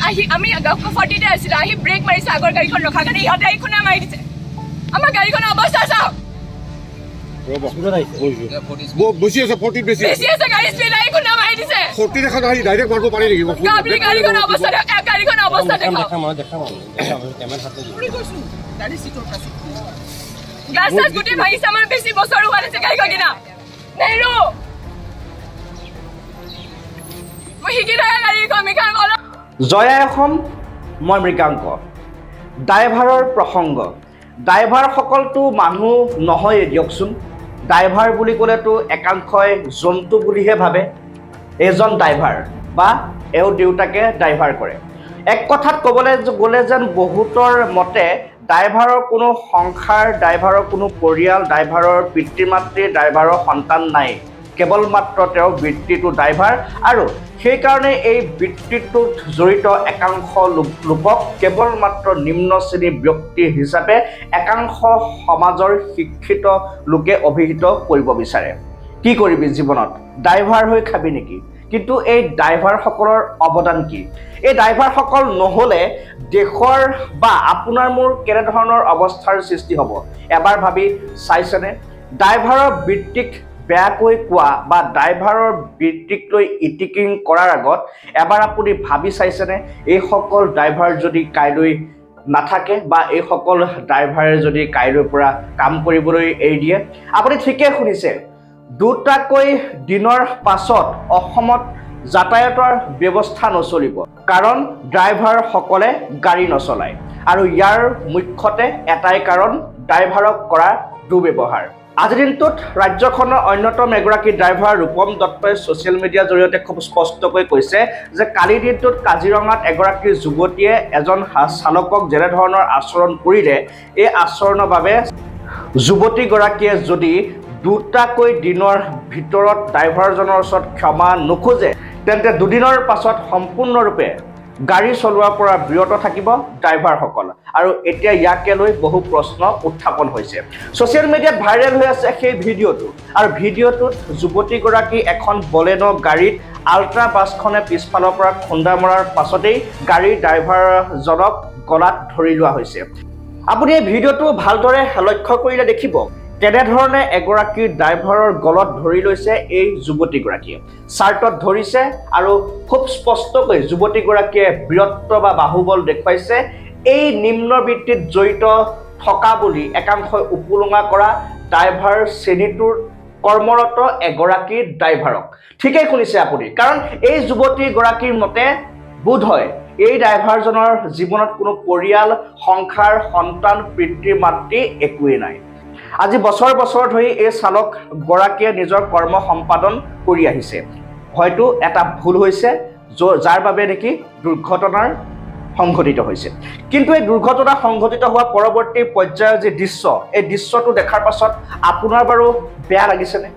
আমি 40তে আছিলোঁ আহি ব্ৰেক মাৰিছে আগৰ গাড়ীখন ৰখাৰ কাৰণে ইহঁতে এইখনে মাৰি দিছে আমাৰ গাড়ীখনৰ অৱস্থা চাওক বেছি আছে 40 বেছি আছে গাড়ী স্পীড আহি কোনে মাৰি দিছে 40 দেখা নাই ডাইৰেক্ট মাৰিব পাৰি নেকি গাড়ীখনৰ অৱস্থা দেখা কেমেৰা হাতে উৰি গৈছো গাড়ী সিটৰ কাছে গ্লাছ গুটি ভাঙিছে আমাৰ বেছি বছৰ হোৱা নাছে গাড়ীখন কিনা নেৰো মই হিকিৰা গাড়ীখন মিখান অলপ জয় অসম মই মৃগাংক ড্ৰাইভাৰৰ প্ৰসংগ ড্ৰাইভাৰ সকলটো মানুহ নহয় দিয়কচোন ড্ৰাইভাৰ বুলি ক'লেতো একাংশই জন্তু বুলিহে ভাবে এজন ড্ৰাইভাৰ বা এও দেউতাকে ড্ৰাইভাৰ কৰে এক কথাত ক'বলৈ গ'লে যেন বহুতৰ মতে ড্ৰাইভাৰৰ কোনো সংসাৰ ড্ৰাইভাৰৰ কোনো পৰিয়াল ড্ৰাইভাৰৰ পিতৃ মাতৃ ড্ৰাইভাৰৰ সন্তান নাই কেৱল মাত্ৰ তেওঁ বৃত্তিটো ড্ৰাইভাৰ আৰু সেইকাৰণে এই বৃত্তিটোত জড়িত একাংশ লোকক কেৱল মাত্ৰ নিম্ন শ্ৰেণীৰ ব্যক্তি হিচাপে একাংশ সমাজৰ শিক্ষিত লোকে অভিহিত কৰিব বিচাৰে কি কৰিবি জীৱনত ড্ৰাইভাৰ হৈ খাবি নেকি কিন্তু এই ড্ৰাইভাৰসকলৰ অৱদান কি এই ড্ৰাইভাৰসকল নহ'লে দেশৰ বা আপোনাৰ মোৰ কেনেধৰণৰ অৱস্থাৰ সৃষ্টি হ'ব এবাৰ ভাবি চাইছেনে ড্ৰাইভাৰৰ বৃত্তিক বেয়াকৈ কোৱা বা ড্ৰাইভাৰৰ বৃত্তিক লৈ ইটিকিং কৰাৰ আগত এবাৰ আপুনি ভাবি চাইছেনে এইসকল ড্ৰাইভাৰ যদি কাইলৈ নাথাকে বা এইসকল ড্ৰাইভাৰে যদি কাইলৈৰ পৰা কাম কৰিবলৈ এৰি দিয়ে আপুনি ঠিকে শুনিছে দুটাকৈ দিনৰ পাছত অসমত যাতায়াতৰ ব্যৱস্থা নচলিব কাৰণ ড্ৰাইভাৰসকলে গাড়ী নচলায় আৰু ইয়াৰ মুখ্যতে এটাই কাৰণ ড্ৰাইভাৰক কৰা দুৰ্ব্যৱহাৰ আজিৰ দিনটোত ৰাজ্যখনৰ অন্যতম এগৰাকী ড্ৰাইভাৰ ৰূপম দত্তই ছ'চিয়েল মিডিয়াৰ জৰিয়তে খুব স্পষ্টকৈ কৈছে যে কালিৰ দিনটোত কাজিৰঙাত এগৰাকী যুৱতীয়ে এজন চালকক যেনেধৰণৰ আচৰণ কৰিলে এই আচৰণৰ বাবে যুৱতীগৰাকীয়ে যদি দুটাকৈ দিনৰ ভিতৰত ড্ৰাইভাৰজনৰ ওচৰত ক্ষমা নোখোজে তেন্তে দুদিনৰ পাছত সম্পূৰ্ণৰূপে গাড়ী চলোৱাৰ পৰা বিৰত থাকিব ড্ৰাইভাৰসকল আৰু এতিয়া ইয়াকে লৈ বহু প্ৰশ্ন উত্থাপন হৈছে ছ'চিয়েল মিডিয়াত ভাইৰেল হৈ আছে সেই ভিডিঅ'টো আৰু ভিডিঅ'টোত যুৱতীগৰাকী এখন বলেনো গাড়ীত আল্ট্ৰা বাছখনে পিছফালৰ পৰা খুন্দা মৰাৰ পাছতেই গাড়ীৰ ড্ৰাইভাৰজনক গলাত ধৰি লোৱা হৈছে আপুনি এই ভিডিঅ'টো ভালদৰে লক্ষ্য কৰিলে দেখিব কেনেধৰণে এগৰাকী ড্ৰাইভাৰৰ গলত ধৰি লৈছে এই যুৱতীগৰাকীয়ে চাৰ্টত ধৰিছে আৰু খুব স্পষ্টকৈ যুৱতীগৰাকীয়ে বীৰত্ব বা বাহুবল দেখুৱাইছে এই নিম্ন বৃত্তিত জড়িত থকা বুলি একাংশই উপলুঙা কৰা ড্ৰাইভাৰ শ্ৰেণীটোৰ কৰ্মৰত এগৰাকী ড্ৰাইভাৰক ঠিকেই শুনিছে আপুনি কাৰণ এই যুৱতীগৰাকীৰ মতে বোধ হয় এই ড্ৰাইভাৰজনৰ জীৱনত কোনো পৰিয়াল সংসাৰ সন্তান পিতৃ মাতৃ একোৱেই নাই আজি বছৰ বছৰ ধৰি এই চালক গৰাকীয়ে নিজৰ কৰ্ম সম্পাদন কৰি আহিছে হয়তো এটা ভুল হৈছে যাৰ বাবে নেকি দুৰ্ঘটনাৰ সংঘটিত হৈছে কিন্তু এই দুৰ্ঘটনা সংঘটিত হোৱা পৰৱৰ্তী পৰ্যায়ৰ যে দৃশ্য এই দৃশ্যটো দেখাৰ পাছত আপোনাৰ বাৰু বেয়া লাগিছেনে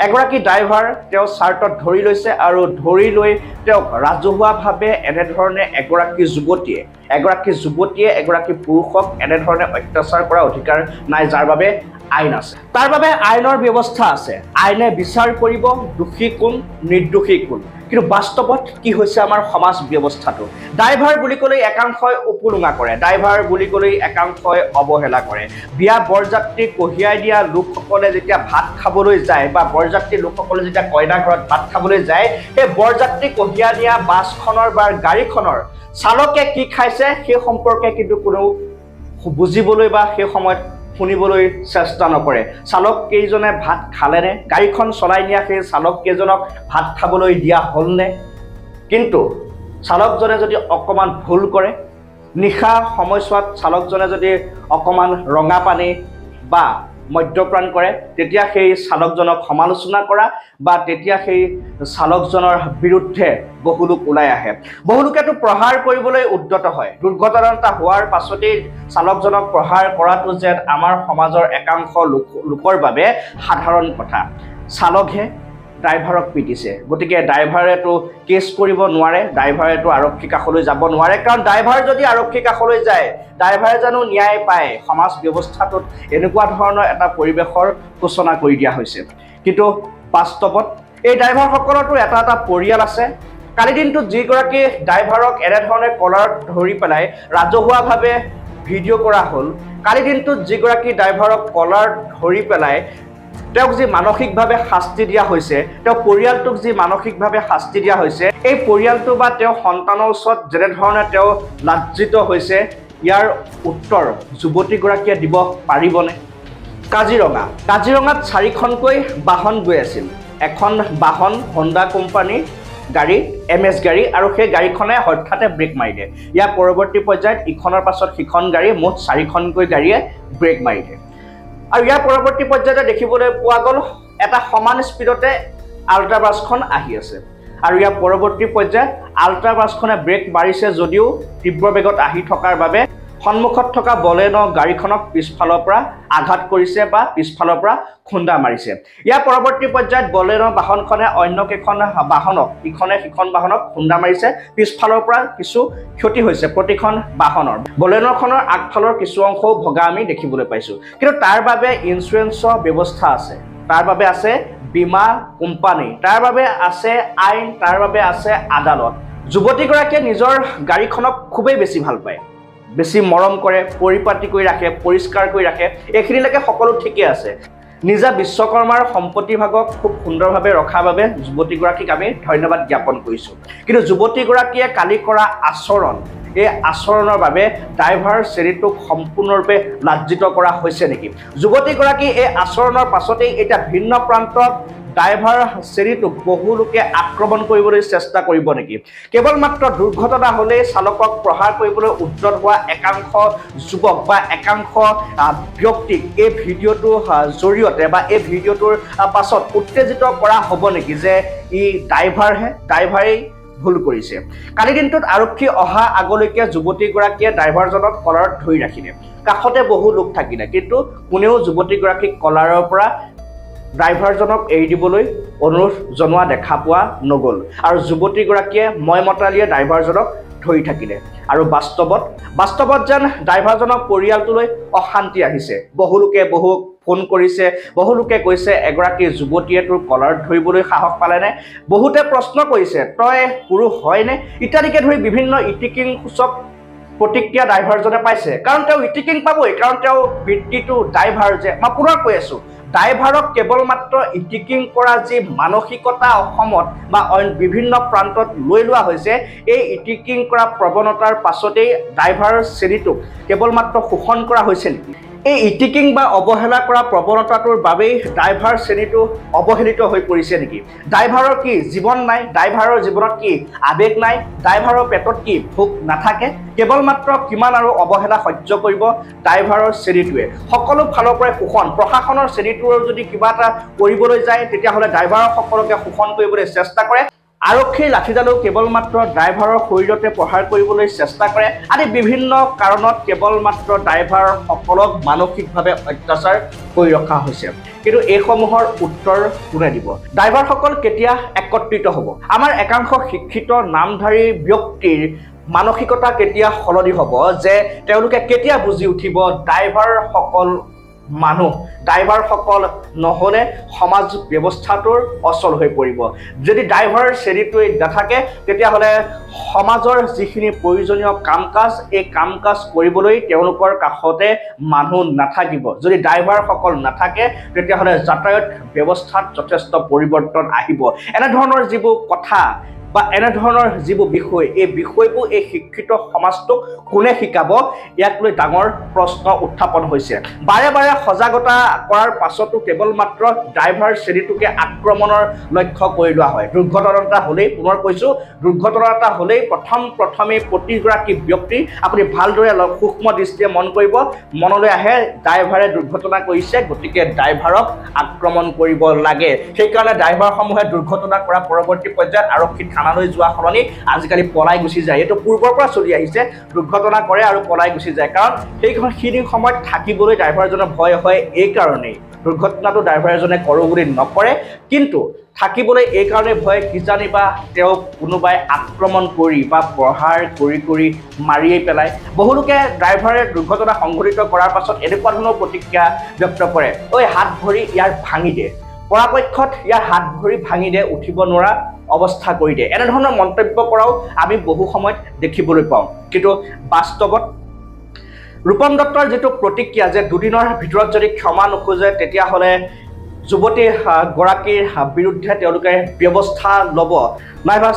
এগৰাকী ড্ৰাইভাৰ তেওঁ চাৰ্টত ধৰি লৈছে আৰু ধৰি লৈ তেওঁক ৰাজহুৱাভাৱে এনেধৰণে এগৰাকী যুৱতীয়ে এগৰাকী পুৰুষক এনেধৰণে অত্যাচাৰ কৰা অধিকাৰ নাই যাৰ বাবে আইন আছে তাৰ বাবে আইনৰ ব্যৱস্থা আছে আইনে বিচাৰ কৰিব দোষী কোন নিৰ্দোষী কোন কিন্তু বাস্তৱত কি হৈছে আমাৰ সমাজ ব্যৱস্থাটো ড্ৰাইভাৰ বুলি ক'লেই একাংশই উপলুঙা কৰে ড্ৰাইভাৰ বুলি ক'লেই একাংশই অৱহেলা কৰে বিয়া বৰযাত্ৰী কঢ়িয়াই দিয়া লোকসকলে যেতিয়া ভাত খাবলৈ যায় বা বৰযাত্ৰী লোকসকলে যেতিয়া কইনা ঘৰত ভাত খাবলৈ যায় সেই বৰযাত্ৰী কঢ়িয়াই দিয়া বাছখনৰ বা গাড়ীখনৰ চালকে কি খাইছে সেই সম্পৰ্কে কিন্তু কোনো বুজিবলৈ বা সেই সময়ত শুনিবলৈ চেষ্টা নকৰে চালক কেইজনে ভাত খালেনে গাড়ীখন চলাই নিয়া সেই চালক কেইজনক ভাত খাবলৈ দিয়া হ'লনে কিন্তু চালকজনে যদি অকমান ভুল কৰে নিশা সময়ছোৱাত চালকজনে যদি অকমান ৰঙা পানী বা মদ্যপান কৰে তেতিয়া সেই চালকজনক সমালোচনা কৰা বা তেতিয়া সেই চালকজনৰ বিৰুদ্ধে বহু লোক ওলাই আহে বহু লোকেতো প্ৰহাৰ কৰিবলৈ উদ্যত হয় দুৰ্ঘটনা এটা হোৱাৰ পাছতেই চালকজনক প্ৰহাৰ কৰাটো যেন আমাৰ সমাজৰ একাংশ লোকৰ বাবে সাধাৰণ কথা চালকহে ড্ৰাইভাৰক পিটিছে গতিকে ড্ৰাইভাৰেতো কেছ কৰিব নোৱাৰে ড্ৰাইভাৰেতো আৰক্ষী কাষলৈ যাব নোৱাৰে কাৰণ ড্ৰাইভাৰ যদি আৰক্ষী কাষলৈ যায় ড্ৰাইভাৰে জানো ন্যায় পায় সমাজ ব্যৱস্থাটোত এনেকুৱা ধৰণৰ এটা পৰিৱেশৰ সূচনা কৰি দিয়া হৈছে কিন্তু বাস্তৱত এই ড্ৰাইভাৰসকলৰতো এটা পৰিয়াল আছে কালি দিনটোত যিগৰাকী ড্ৰাইভাৰক এনেধৰণে কলাৰত ধৰি পেলাই ৰাজহুৱাভাৱে ভিডিঅ' কৰা হ'ল কালি দিনটোত যিগৰাকী ড্ৰাইভাৰক কলাৰত ধৰি পেলাই তেওঁক যি মানসিকভাৱে শাস্তি দিয়া হৈছে তেওঁ পৰিয়ালটোক যি মানসিকভাৱে শাস্তি দিয়া হৈছে এই পৰিয়ালটো বা তেওঁ সন্তানৰ ওচৰত যেনেধৰণে তেওঁ লাজ্জিত হৈছে ইয়াৰ উত্তৰ যুৱতীগৰাকীয়ে দিব পাৰিবনে কাজিৰঙাত 4খনকৈ বাহন গৈ আছিল এখন বাহন হণ্ডা কোম্পানীৰ গাড়ী MS গাড়ী আৰু সেই গাড়ীখনে হঠাতে ব্ৰেক মাৰিলে ইয়াৰ পৰৱৰ্তী পৰ্যায়ত ইখনৰ পাছত সিখন গাড়ী মুঠ 4খনকৈ গাড়ীয়ে ব্ৰেক মাৰিলে আৰু ইয়াৰ পৰৱৰ্তী পৰ্যায়তে দেখিবলৈ পোৱা গ'ল এটা সমান স্পীডতে আল্ট্ৰা বাছখন আহি আছে আৰু ইয়াৰ পৰৱৰ্তী পৰ্যায়ত আল্ট্ৰা বাছখনে ব্ৰেক মাৰিছে যদিও তীব্ৰ বেগত আহি থকাৰ বাবে সন্মুখত থকা বলেনো গাড়ীখনক পিছফালৰ পৰা আঘাত কৰিছে বা পিছফালৰ পৰা খুন্দা মাৰিছে ইয়াৰ পৰৱৰ্তী পৰ্যায়ত বলেনো বাহনখনে অন্য কেইখন বাহনক ইখনে সিখন বাহনক খুন্দা মাৰিছে পিছফালৰ পৰা কিছু ক্ষতি হৈছে প্ৰতিখন বাহনৰ বলেনোখনৰ আগফালৰ কিছু অংশও ভগা আমি দেখিবলৈ পাইছো কিন্তু তাৰ বাবে ইনস্যুৰেন্সৰ ব্যৱস্থা আছে তাৰ বাবে আছে বীমা কোম্পানী তাৰ বাবে আছে আইন তাৰ বাবে আছে আদালত যুৱতীগৰাকীয়ে নিজৰ গাড়ীখনক খুবেই বেছি ভাল পায় বেছি মৰম কৰে পৰিপাটি কৰি ৰাখে পৰিষ্কাৰ কৰি ৰাখে এখিনিলৈকে সকলো ঠিকই আছে নিজা বিশ্বকৰ্মাৰ সম্পত্তি ভাগক খুব সুন্দৰভাৱে ৰখাৰ বাবে যুৱতীগৰাকীক আমি ধন্যবাদ জ্ঞাপন কৰিছোঁ কিন্তু যুৱতীগৰাকীয়ে কালি কৰা আচৰণ এই আচৰণৰ বাবে ড্ৰাইভাৰ শ্ৰেণীটোক সম্পূৰ্ণৰূপে লাজ্জিত কৰা হৈছে নেকি যুৱতীগৰাকী এই আচৰণৰ পাছতেই এতিয়া ভিন্ন প্ৰান্তত ড্ৰাইভাৰ শ্ৰেণীটোক বহু লোকে আক্ৰমণ কৰিবলৈ চেষ্টা কৰিব নেকি কেৱল মাত্ৰ দুৰ্ঘটনা হ'লেই চালকক প্ৰহাৰ কৰিবলৈ উদ্যত হোৱা একাংশ যুৱক বা একাংশ ব্যক্তিক এই ভিডিঅ'টোৰ জৰিয়তে বা এই ভিডিঅ'টোৰ পাছত উত্তেজিত কৰা হ'ব নেকি যে ই ড্ৰাইভাৰেই ভুল কৰিছে কালি দিনটোত আৰক্ষী অহা আগলৈকে যুৱতীগৰাকীয়ে ড্ৰাইভাৰজনক কলাৰত ধৰি ৰাখিলে কাষতে বহু লোক থাকিলে কিন্তু কোনেও যুৱতীগৰাকীক কলাৰৰ পৰা ড্ৰাইভাৰজনক এৰি দিবলৈ অনুৰোধ জনোৱা দেখা পোৱা নগ'ল আৰু যুৱতীগৰাকীয়ে মতালিয়ে ড্ৰাইভাৰজনক ধৰি থাকিলে আৰু বাস্তৱত যেন ড্ৰাইভাৰজনক পৰিয়ালটোলৈ অশান্তি আহিছে বহু লোকে বহুক ফোন কৰিছে বহু লোকে কৈছে এগৰাকী যুৱতীয়ে তোৰ কলাৰত ধৰিবলৈ সাহস পালেনে বহুতে প্ৰশ্ন কৰিছে তই পুৰুষ হয়নে ইত্যাদিকে ধৰি বিভিন্ন ইটিকিং সূচক প্ৰতিক্ৰিয়া ড্ৰাইভাৰজনে পাইছে কাৰণ তেওঁ ইটিকিং পাবই কাৰণ তেওঁ বৃত্তিটো ড্ৰাইভাৰ যে মই পুনৰ কৈ আছোঁ ড্ৰাইভাৰক কেৱল মাত্ৰ ইটিকিং কৰা যি মানসিকতা অসমত বা বিভিন্ন প্ৰান্তত লৈ লোৱা হৈছে এই ইটিকিং কৰা প্ৰৱণতাৰ পাছতেই ড্ৰাইভাৰ শ্ৰেণীটোক কেৱল মাত্ৰ শোষণ কৰা হৈছে নেকি এই ইটিকিং বা অৱহেলা কৰা প্ৰৱণতাটোৰ বাবেই ড্ৰাইভাৰ শ্ৰেণীটো অৱহেলিত হৈ পৰিছে নেকি ড্ৰাইভাৰৰ কি জীৱন নাই ড্ৰাইভাৰৰ জীৱনত কি আবেগ নাই ড্ৰাইভাৰৰ পেটত কি ভোক নাথাকে কেৱল মাত্ৰ কিমান আৰু অৱহেলা সহ্য কৰিব ড্ৰাইভাৰৰ শ্ৰেণীটোৱে সকলো ফালৰ পৰাই শোষণ প্ৰশাসনৰ শ্ৰেণীটোৰ যদি কিবা এটা কৰিবলৈ যায় তেতিয়াহ'লে ড্ৰাইভাৰৰ সকলোকে শোষণ কৰিবলৈ চেষ্টা কৰে আৰক্ষীৰ লাঠিডালো কেৱল মাত্ৰ ড্ৰাইভাৰৰ শৰীৰতে প্ৰহাৰ কৰিবলৈ চেষ্টা কৰে আদি বিভিন্ন কাৰণত কেৱল মাত্ৰ ড্ৰাইভাৰসকলক মানসিকভাৱে অত্যাচাৰ কৰি ৰখা হৈছে কিন্তু এইসমূহৰ উত্তৰ কোনে দিব ড্ৰাইভাৰসকল কেতিয়া একত্ৰিত হ'ব আমাৰ একাংশ শিক্ষিত নামধাৰী ব্যক্তিৰ মানসিকতা কেতিয়া সলনি হ'ব যে তেওঁলোকে কেতিয়া বুজি উঠিব ড্ৰাইভাৰসকল ড্ৰাইভাৰসকল নহ'লে সমাজ ব্যৱস্থাটোৰ অচল হৈ পৰিব যদি ড্ৰাইভাৰ শ্ৰেণীটোৱে নাথাকে তেতিয়াহ'লে সমাজৰ যিখিনি প্ৰয়োজনীয় কাম কাজ এই কাম কাজ কৰিবলৈ তেওঁলোকৰ কাষতে মানুহ নাথাকিব যদি ড্ৰাইভাৰসকল নাথাকে তেতিয়াহ'লে যাতায়াত ব্যৱস্থাত যথেষ্ট পৰিৱৰ্তন আহিব এনেধৰণৰ যিবোৰ কথা বা এনেধৰণৰ যিবোৰ বিষয় এই বিষয়বোৰ এই শিক্ষিত সমাজটোক কোনে শিকাব ইয়াক লৈ ডাঙৰ প্ৰশ্ন উত্থাপন হৈছে বাৰে বাৰে সজাগতা কৰাৰ পাছতো কেৱল মাত্ৰ ড্ৰাইভাৰ শ্ৰেণীটোকে আক্ৰমণৰ লক্ষ্য কৰি লোৱা হয় দুৰ্ঘটনা এটা হ'লেই পুনৰ কৈছোঁ দুৰ্ঘটনা এটা হ'লেই প্ৰথমেই প্ৰতিগৰাকী ব্যক্তি আপুনি ভালদৰে সূক্ষ্ম দৃষ্টিৰে মন কৰিব মনলৈ আহে ড্ৰাইভাৰে দুৰ্ঘটনা কৰিছে গতিকে ড্ৰাইভাৰক আক্ৰমণ কৰিব লাগে সেইকাৰণে ড্ৰাইভাৰসমূহে দুৰ্ঘটনা কৰা পৰৱৰ্তী পৰ্যায়ত আৰক্ষী থানালৈ যোৱা সলনি আজিকালি পলাই গুচি যায় এইটো পূৰ্বৰ পৰা চলি আহিছে দুৰ্ঘটনা কৰে আৰু পলাই গুচি যায় কাৰণ সেইখিনি সময়ত থাকিবলৈ ড্ৰাইভাৰজনৰ ভয় হয় এই কাৰণেই দুৰ্ঘটনাটো ড্ৰাইভাৰজনে কৰোঁ বুলি নকৰে কিন্তু থাকিবলৈ এই কাৰণে ভয় কিজানিবা তেওঁক কোনোবাই আক্ৰমণ কৰি বা প্ৰহাৰ কৰি মাৰিয়েই পেলায় বহু লোকে ড্ৰাইভাৰে দুৰ্ঘটনা সংঘটিত কৰাৰ পাছত এনেকুৱা ধৰণৰ প্ৰতিক্ৰিয়া ব্যক্ত কৰে ঐ হাত ভৰি ইয়াৰ ভাঙি দে পৰাপক্ষত ইয়াৰ হাত ভৰি ভাঙি দিয়ে, উঠিব নোৱাৰা অৱস্থা কৰি দিয়ে। এনেধৰণৰ মন্তব্য কৰাও আমি বহু সময়ত দেখিবলৈ পাওঁ। কিন্তু বাস্তৱত ৰূপম দত্তৰ যিটো প্ৰতিক্ৰিয়া যে দুদিনৰ ভিতৰত যদি ক্ষমা নোখোজে তেতিয়াহ'লে যুৱতী গৰাকীৰ বিৰুদ্ধে তেওঁলোকে ব্যৱস্থা ল'ব, নাইবা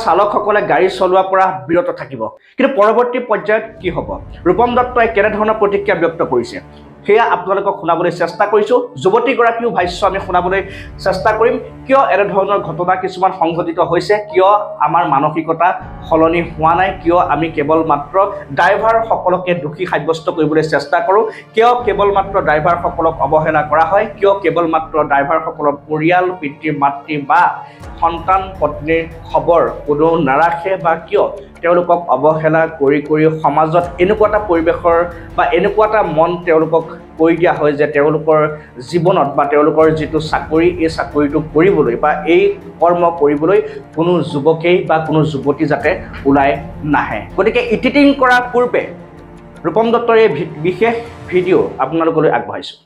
চালকসকলে গাড়ী চলোৱাৰ পৰা বিৰত থাকিব। কিন্তু পৰৱৰ্তী পৰ্যায়ত কি হ'ব, ৰূপম দত্তই কেনেধৰণৰ প্ৰতিক্ৰিয়া ব্যক্ত কৰিছে সেয়া আপোনালোকক শুনাবলৈ চেষ্টা কৰিছোঁ। যুৱতীগৰাকীও ভাষ্য আমি শুনাবলৈ চেষ্টা কৰিম, কিয় এনেধৰণৰ ঘটনা কিছুমান সংঘটিত হৈছে, কিয় আমাৰ মানসিকতা সলনি হোৱা নাই, কিয় আমি কেৱল মাত্ৰ ড্ৰাইভাৰসকলকে দোষী সাব্যস্ত কৰিবলৈ চেষ্টা কৰোঁ, কিয় কেৱল মাত্ৰ ড্ৰাইভাৰসকলক অৱহেলা কৰা হয়, কিয় কেৱল মাত্ৰ ড্ৰাইভাৰসকলৰ পৰিয়াল, পিতৃ মাতৃ বা সন্তান পত্নীৰ খবৰ কোনো নাৰাখে, বা কিয় তেওঁলোকক অৱহেলা কৰি সমাজত এনেকুৱা এটা পৰিৱেশৰ বা এনেকুৱা এটা মন তেওঁলোকক কৰি দিয়া হয় যে তেওঁলোকৰ জীৱনত বা তেওঁলোকৰ যিটো চাকৰি, এই চাকৰিটো কৰিবলৈ বা এই কৰ্ম কৰিবলৈ কোনো যুৱকেই বা কোনো যুৱতী যাতে ওলাই নাহে। গতিকে ইডিটিং কৰাৰ পূৰ্বে ৰূপম দত্তৰ এই বিশেষ ভিডিঅ' আপোনালোকলৈ আগবঢ়াইছোঁ।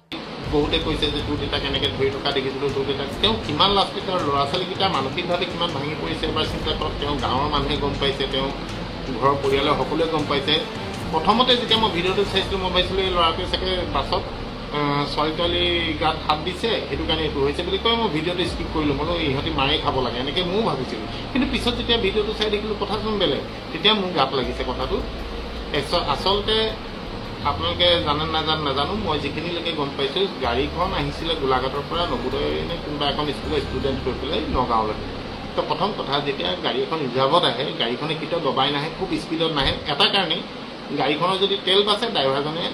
বহুতে কৈছে যে তোৰ দেউতাক এনেকৈ ধৰি থকা দেখিছিলোঁ, তোৰ দেউতাক তেওঁ কিমান লাষ্ট তেওঁৰ ল'ৰা ছোৱালীকেইটা মানসিকভাৱে কিমান ভাঙি পৰিছে এবাৰ চিন্তা কৰক। তেওঁ গাঁৱৰ মানুহে গম পাইছে, তেওঁ ঘৰৰ পৰিয়ালৰ সকলোৱে গম পাইছে। প্ৰথমতে যেতিয়া মই ভিডিঅ'টো চাইছিলোঁ মই ভাবিছিলোঁ এই ল'ৰাটোৱে চাগে বাছত ছোৱালী গাত হাত দিছে, সেইটো কাৰণে এইটো হৈছে বুলি কৈ মই ভিডিঅ'টো স্কিপ কৰিলোঁ। মই ইহঁতি মাৰে খাব লাগে এনেকৈ ময়ো ভাবিছিলোঁ। কিন্তু পিছত যেতিয়া ভিডিঅ'টো চাই দেখিলোঁ কথাচোন বেলেগ, তেতিয়া মোৰ গাত লাগিছে কথাটো। আচলতে আপোনালোকে জানে নাজানো, মই যিখিনিলৈকে গম পাইছোঁ গাড়ীখন আহিছিলে গোলাঘাটৰ পৰা নবোদয় নে কোনোবা এখন স্কুলৰ ষ্টুডেণ্ট গৈ পেলাই নগাঁৱলৈকে। তো প্ৰথম কথা যেতিয়া গাড়ী এখন ৰিজাৰ্ভত আহে গাড়ীখনে কেতিয়াও দবাই নাহে, খুব স্পীডত নাহে। এটা কাৰণেই গাড়ীখনৰ যদি তেল বাচে ড্ৰাইভাৰজনে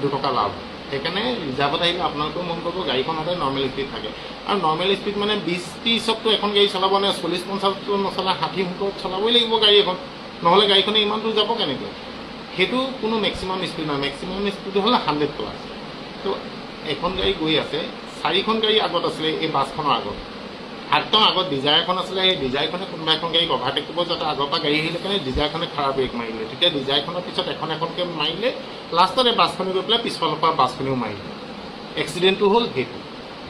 2 টকা লাভ। সেইকাৰণে ৰিজাৰ্ভত আহিলে আপোনালোকেও মন কৰিব গাড়ীখন সদায় নৰ্মেল স্পীড থাকে। আৰু নৰ্মেল স্পীড মানে 20-30তো এখন গাড়ী চলাব নে 40-50তো নচলা, 60-70 চলাবই লাগিব গাড়ী এখন, নহ'লে গাড়ীখনে ইমান দূৰ যাব কেনেকৈ। সেইটো কোনো মেক্সিমাম স্পীড নহয়, মেক্সিমাম স্পীড হ'লে 100+। তো এখন গাড়ী গৈ আছে, 4খন গাড়ী আগত আছিলে এই বাছখনৰ আগত, একদম আগত ডিজায়াৰ এখন আছিলে। সেই ডিজায়াৰখনে কোনোবা এখন গাড়ীক অভাৰটেক কৰিব যাতে আগৰ পৰা গাড়ী আহিলে কাৰণে ডিজায়াৰখনে খাৰা ব্ৰেক মাৰিলে। তেতিয়া ডিজায়াৰখনৰ পিছত এখনকৈ মাৰিলে, লাষ্টত এই বাছখনে গৈ পেলাই পিছফালৰ পৰা বাছখনেও মাৰিলে। এক্সিডেণ্টটো হ'ল সেইটো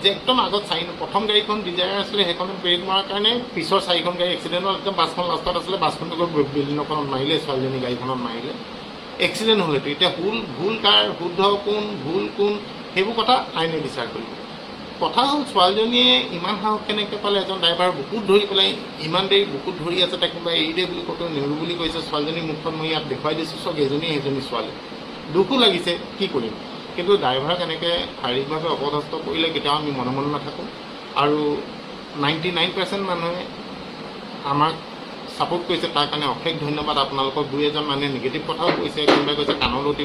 যে একদম আগত প্ৰথম গাড়ীখন ডিজায়াৰ আছিলে, সেইখনে ব্ৰেক মৰাৰ কাৰণে পিছৰ 4খন গাড়ী এক্সিডেণ্ট হ'ল। একদম বাছখন লাষ্টত আছিলে, বাছখনে গৈ বিল্ডিংখনত মাৰিলে, ছোৱালীজনী গাড়ীখনত মাৰিলে, এক্সিডেণ্ট হ'লেতো। এতিয়া ভুল কাৰ, শুদ্ধ কোন, ভুল কোন, সেইবোৰ কথা আইনে বিচাৰ কৰিব। কথা হ'ল ছোৱালীজনীয়ে ইমান সাহস কেনেকৈ পালে, এজন ড্ৰাইভাৰ বুকুত ধৰি পেলাই ইমান দেৰি বুকুত ধৰি আছে, তাক কোনোবাই এৰি দে বুলি কওঁতে নেৰো বুলি কৈছে। ছোৱালীজনী মুখখন মই ইয়াত দেখুৱাই দিছোঁ, চব এজনী সেইজনী ছোৱালী। দুখো লাগিছে, কি কৰিম। কিন্তু ড্ৰাইভাৰক এনেকৈ শাৰীৰিকভাৱে অপদস্থ কৰিলে কেতিয়াও আমি মনে মনে নাথাকোঁ। আৰু 99% মানুহে আমাক ছাপোৰ্ট কৰিছে, তাৰ কাৰণে অশেষ ধন্যবাদ। আপোনালোকক 2-এজন মানুহে নিগেটিভ কথাও কৈছে, কোনোবাই কৈছে কাণলতি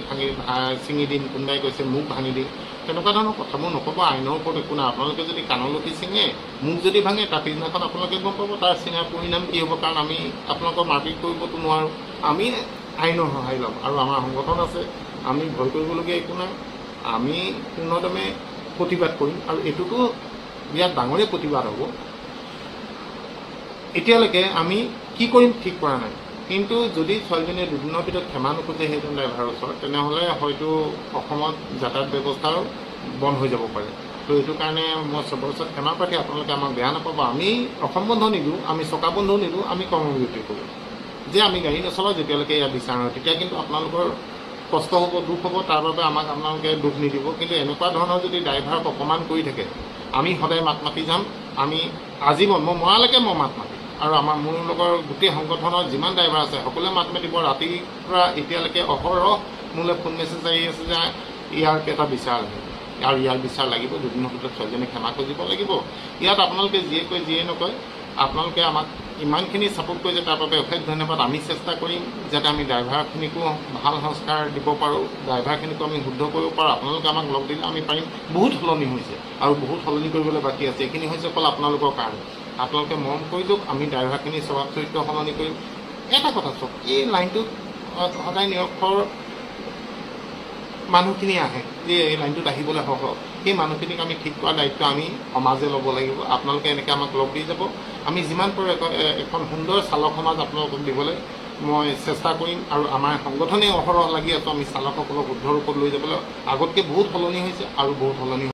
ছিঙি দিম, কোনোবাই কৈছে মুখ ভাঙি দিম। তেনেকুৱা ধৰণৰ কথাবোৰ নক'ব, আইনৰ ওপৰত একো নাই। আপোনালোকে যদি কাণলতি ছিঙে, মুখ যদি ভাঙে, তাৰ পিছদিনাখন আপোনালোকে গম পাব তাৰ ছিঙাৰ পৰিণাম কি হ'ব। কাৰণ আমি আপোনালোকৰ মাৰপিট কৰিবতো নোৱাৰোঁ, আমি আইনৰ সহায় ল'ম। আৰু আমাৰ সংগঠন আছে, আমি ভয় কৰিবলগীয়া একো নাই। আমি পূৰ্ণদমে প্ৰতিবাদ কৰিম, আৰু এইটোতো বিৰাট ডাঙৰেই প্ৰতিবাদ হ'ব। এতিয়ালৈকে আমি কি কৰিম ঠিক কৰা নাই, কিন্তু যদি ছোৱালীজনীয়ে 2 দিনৰ ভিতৰত ক্ষমা নোখোজে সেইজন ড্ৰাইভাৰৰ ওচৰত, তেনেহ'লে হয়তো অসমত যাতায়াত ব্যৱস্থাও বন্ধ হৈ যাব পাৰে। তো এইটো কাৰণে মই চবৰ ওচৰত ক্ষমা প্ৰাৰ্থী, আপোনালোকে আমাক বেয়া নাপাব। আমি অসম বন্ধ নিদিওঁ, আমি চকা বন্ধও নিদিওঁ, আমি কৰ্মবিৰতি কৰোঁ যে আমি গাড়ী নচলাওঁ যেতিয়ালৈকে ইয়াত বিচাৰ হয়। তেতিয়া কিন্তু আপোনালোকৰ কষ্ট হ'ব, দুখ হ'ব, তাৰ বাবে আমাক আপোনালোকে দুখ নিদিব। কিন্তু এনেকুৱা ধৰণৰ যদি ড্ৰাইভাৰক অপমান কৰি থাকে, আমি সদায় মাত মাতি যাম। আমি আজীৱন, মই মৰালৈকে মই মাত মাতিম। আৰু আমাৰ মোৰ লগৰ গোটেই সংগঠনৰ যিমান ড্ৰাইভাৰ আছে সকলোৱে মাত মাতিব। ৰাতিৰ পৰা এতিয়ালৈকে অহৰহ মোলৈ ফোন মেছেজ আহি আছে যে ইয়াৰ এটা বিচাৰ লাগে, আৰু ইয়াৰ বিচাৰ লাগিব, 2 দিনৰ ভিতৰত ছোৱালীজনী ক্ষমা খুজিব লাগিব। ইয়াত আপোনালোকে যিয়ে কয় যিয়ে নকয়, আপোনালোকে আমাক ইমানখিনি ছাপোৰ্ট কৰিছে, তাৰ বাবে অশেষ ধন্যবাদ। আমি চেষ্টা কৰিম যাতে আমি ড্ৰাইভাৰখিনিকো ভাল সংস্কাৰ দিব পাৰোঁ, ড্ৰাইভাৰখিনিকো আমি শুদ্ধ কৰিব পাৰোঁ। আপোনালোকে আমাক লগ দিলে আমি পাৰিম। বহুত সলনি হৈছে আৰু বহুত সলনি কৰিবলৈ বাকী আছে। এইখিনি হৈছে অকল আপোনালোকৰ কাৰণে। আপোনালোকে মৰম কৰি দিয়ক, আমি ড্ৰাইভাৰখিনি স্বভাৱ চৰিত্ৰ সলনি কৰিম। এটা কথা চাওক, এই লাইনটোত সদায় নিৰক্ষৰ মানুহখিনি আহে, যে এই লাইনটোত আহিবলৈ সহজ, সেই মানুহখিনিক আমি ঠিক কৰা দায়িত্ব আমি সমাজে ল'ব লাগিব। আপোনালোকে এনেকৈ আমাক লগ দি যাব। আমি যিমান পাৰোঁ এখন সুন্দৰ চালক সমাজ আপোনালোকক দিবলৈ মই চেষ্টা কৰিম আৰু আমাৰ সংগঠনে অহৰহ লাগি আছোঁ আমি চালকসকলক শুদ্ধ ৰূপত লৈ যাবলৈ আগতকৈ বহুত সলনি হৈছে আৰু বহুত সলনি